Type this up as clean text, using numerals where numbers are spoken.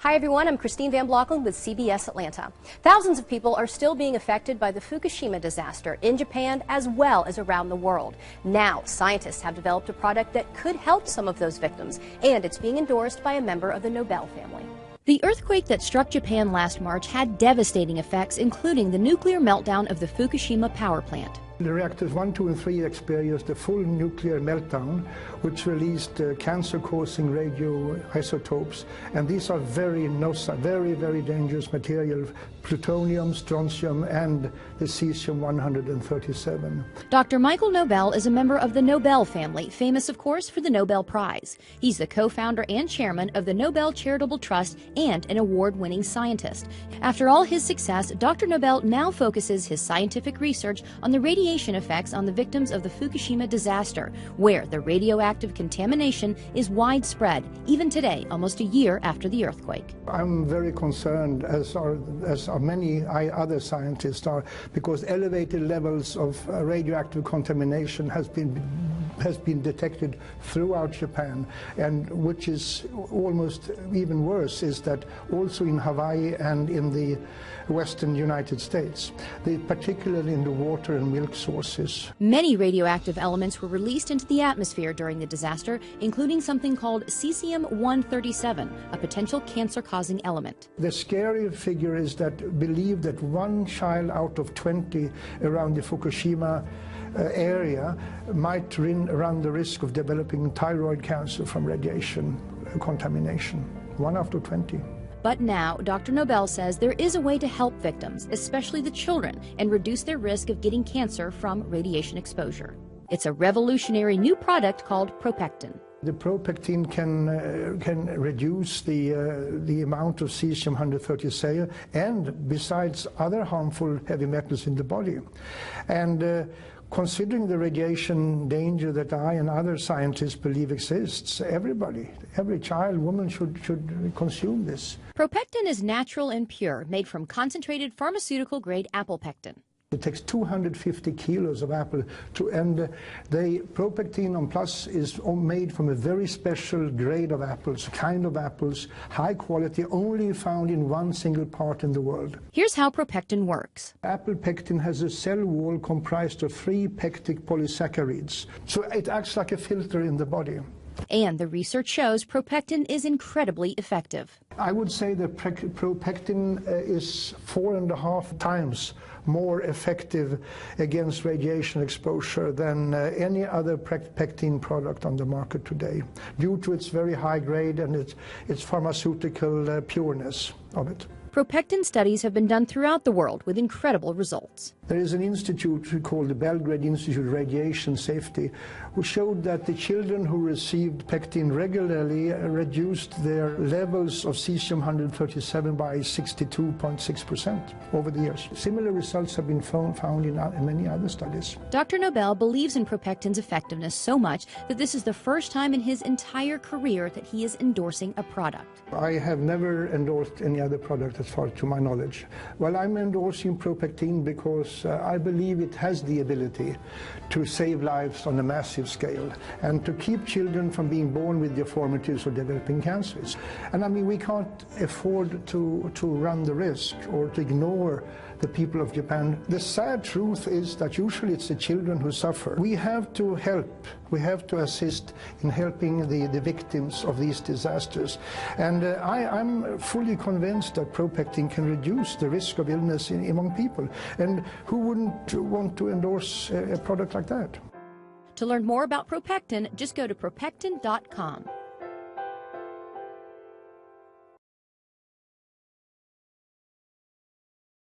Hi everyone, I'm Christine Van Blockland with CBS Atlanta. Thousands of people are still being affected by the Fukushima disaster in Japan as well as around the world. Now, scientists have developed a product that could help some of those victims, and it's being endorsed by a member of the Nobel family. The earthquake that struck Japan last March had devastating effects, including the nuclear meltdown of the Fukushima power plant. The reactors 1, 2, and 3 experienced a full nuclear meltdown, which released cancer-causing radioisotopes, and these are very dangerous material: plutonium, strontium, and the cesium-137. Dr. Michael Nobel is a member of the Nobel family, famous, of course, for the Nobel Prize. He's the co-founder and chairman of the Nobel Charitable Trust and an award-winning scientist. After all his success, Dr. Nobel now focuses his scientific research on the radiation effects on the victims of the Fukushima disaster, where the radioactive contamination is widespread, even today, almost a year after the earthquake. I'm very concerned, as are many other scientists are, because elevated levels of radioactive contamination has been detected throughout Japan, and which is almost even worse is that also in Hawaii and in the western United States, particularly in the water and milk sources. Many radioactive elements were released into the atmosphere during the disaster, including something called cesium-137, a potential cancer-causing element. The scary figure is that believe that 1 child out of 20 around the Fukushima area might run the risk of developing thyroid cancer from radiation contamination. 1 out of 20. But now, Dr. Nobel says there is a way to help victims, especially the children, and reduce their risk of getting cancer from radiation exposure. It's a revolutionary new product called ProPectin. The ProPectin can reduce the amount of cesium-137 and besides other harmful heavy metals in the body. And considering the radiation danger that I and other scientists believe exists, every child, woman should consume this. ProPectin is natural and pure, made from concentrated pharmaceutical-grade apple pectin. It takes 250 kilos of apple and the ProPectin on Plus is made from a very special grade of apples, high quality, only found in one single part in the world. Here's how ProPectin works. Apple pectin has a cell wall comprised of 3 pectic polysaccharides, so it acts like a filter in the body. And the research shows ProPectin is incredibly effective. I would say that ProPectin is 4.5 times more effective against radiation exposure than any other pectin product on the market today, due to its very high grade and its pharmaceutical pureness of it. ProPectin studies have been done throughout the world with incredible results. There is an institute called the Belgrade Institute of Radiation Safety, who showed that the children who received pectin regularly reduced their levels of cesium-137 by 62.6% over the years. Similar results have been found in many other studies. Dr. Nobel believes in ProPectin's effectiveness so much that this is the first time in his entire career that he is endorsing a product. I have never endorsed any other product as far to my knowledge. Well, I'm endorsing ProPectin because I believe it has the ability to save lives on a massive scale and to keep children from being born with deformities or developing cancers. And I mean, we can't afford to run the risk or to ignore the people of Japan. The sad truth is that usually it's the children who suffer. We have to help, we have to assist in helping the victims of these disasters. And I'm fully convinced that ProPectin can reduce the risk of illness among people. And who wouldn't want to endorse a product like that? To learn more about ProPectin, just go to ProPectin.com.